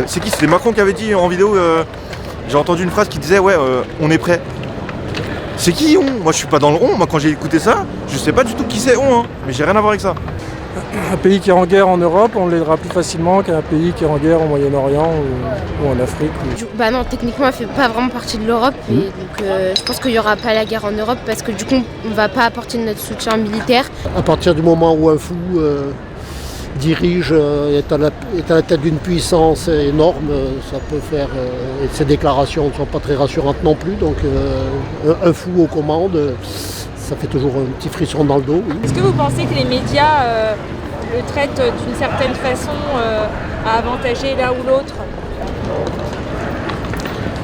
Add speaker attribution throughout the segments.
Speaker 1: C'est qui? C'était Macron qui avait dit en vidéo, j'ai entendu une phrase qui disait ouais, on est prêt. C'est qui on? Moi je suis pas dans le on, moi quand j'ai écouté ça, je sais pas du tout qui c'est on, hein. Mais j'ai rien à voir avec ça.
Speaker 2: Un pays qui est en guerre en Europe, on l'aidera plus facilement qu'un pays qui est en guerre au Moyen-Orient ou en Afrique.
Speaker 3: Bah non, techniquement elle fait pas vraiment partie de l'Europe et donc je pense qu'il y aura pas la guerre en Europe parce que du coup on va pas apporter notre soutien militaire.
Speaker 4: À partir du moment où un fou dirige, est à la tête d'une puissance énorme, ça peut faire... et ses déclarations ne sont pas très rassurantes non plus, donc un fou aux commandes, ça fait toujours un petit frisson dans le dos. Oui.
Speaker 5: Est-ce que vous pensez que les médias le traitent d'une certaine façon à avantager l'un ou l'autre?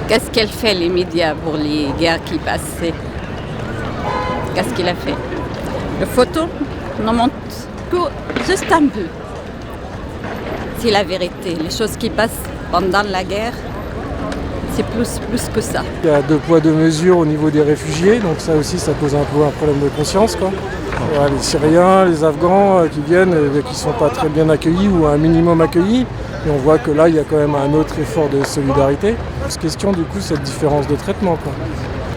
Speaker 6: Qu'est-ce qu'elle fait les médias pour les guerres qui passaient? Qu'est-ce qu'il a fait? Le photo n'en montre que juste un peu. C'est la vérité. Les choses qui passent pendant la guerre, c'est plus que ça.
Speaker 2: Il y a 2 poids 2 mesures au niveau des réfugiés, donc ça aussi ça pose un peu un problème de conscience, quoi. Voilà, les Syriens, les Afghans qui viennent, qui ne sont pas très bien accueillis ou un minimum accueillis. Et on voit que là il y a quand même un autre effort de solidarité. C'est question du coup cette différence de traitement, quoi.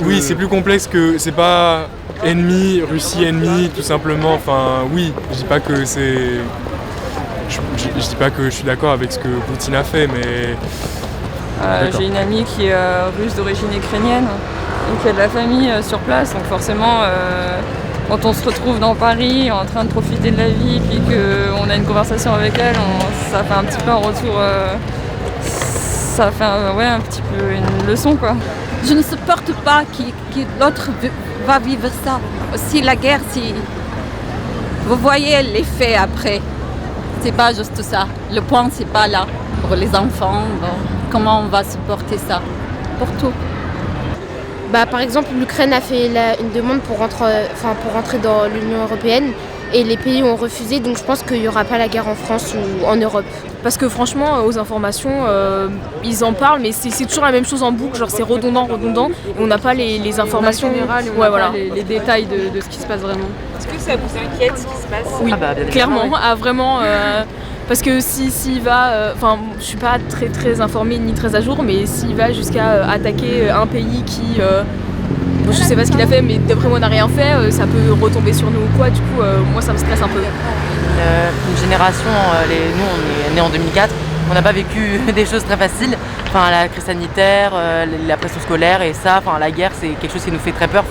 Speaker 7: Oui, c'est plus complexe que c'est pas ennemi, Russie ennemi, tout simplement. Enfin oui, je dis pas que c'est. Je dis pas que je suis d'accord avec ce que Poutine a fait, mais.
Speaker 8: J'ai une amie qui est russe d'origine ukrainienne et qui a de la famille sur place, donc forcément quand on se retrouve dans Paris en train de profiter de la vie puis qu'on a une conversation avec elle, ça fait un petit peu un retour, ça fait un petit peu une leçon quoi.
Speaker 6: Je ne supporte pas que l'autre va vivre ça. Aussi la guerre, si vous voyez l'effet après, c'est pas juste ça. Le point c'est pas là pour les enfants. Bon. Comment on va supporter ça? Pour tout.
Speaker 3: Bah, par exemple, l'Ukraine a fait une demande pour rentrer dans l'Union européenne et les pays ont refusé, donc je pense qu'il n'y aura pas la guerre en France ou en Europe.
Speaker 5: Parce que franchement, aux informations, ils en parlent, mais c'est toujours la même chose en boucle, genre c'est redondant, et on n'a pas les informations générales, les détails de ce qui se passe vraiment. Est-ce que ça vous inquiète ce qui se passe? Oui, clairement, vraiment... Parce que s'il va, je suis pas très informée ni très à jour, mais s'il va jusqu'à attaquer un pays qui, je sais pas ce qu'il a fait, mais d'après moi n'a rien fait, ça peut retomber sur nous ou quoi. Du coup, moi ça me stresse un peu.
Speaker 9: Une génération, nous on est nés en 2004, on n'a pas vécu des choses très faciles. Enfin, la crise sanitaire, la pression scolaire et ça, la guerre c'est quelque chose qui nous fait très peur.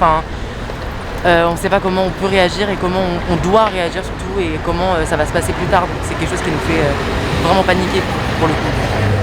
Speaker 9: On ne sait pas comment on peut réagir et comment on doit réagir surtout et comment ça va se passer plus tard. Donc c'est quelque chose qui nous fait vraiment paniquer pour le coup.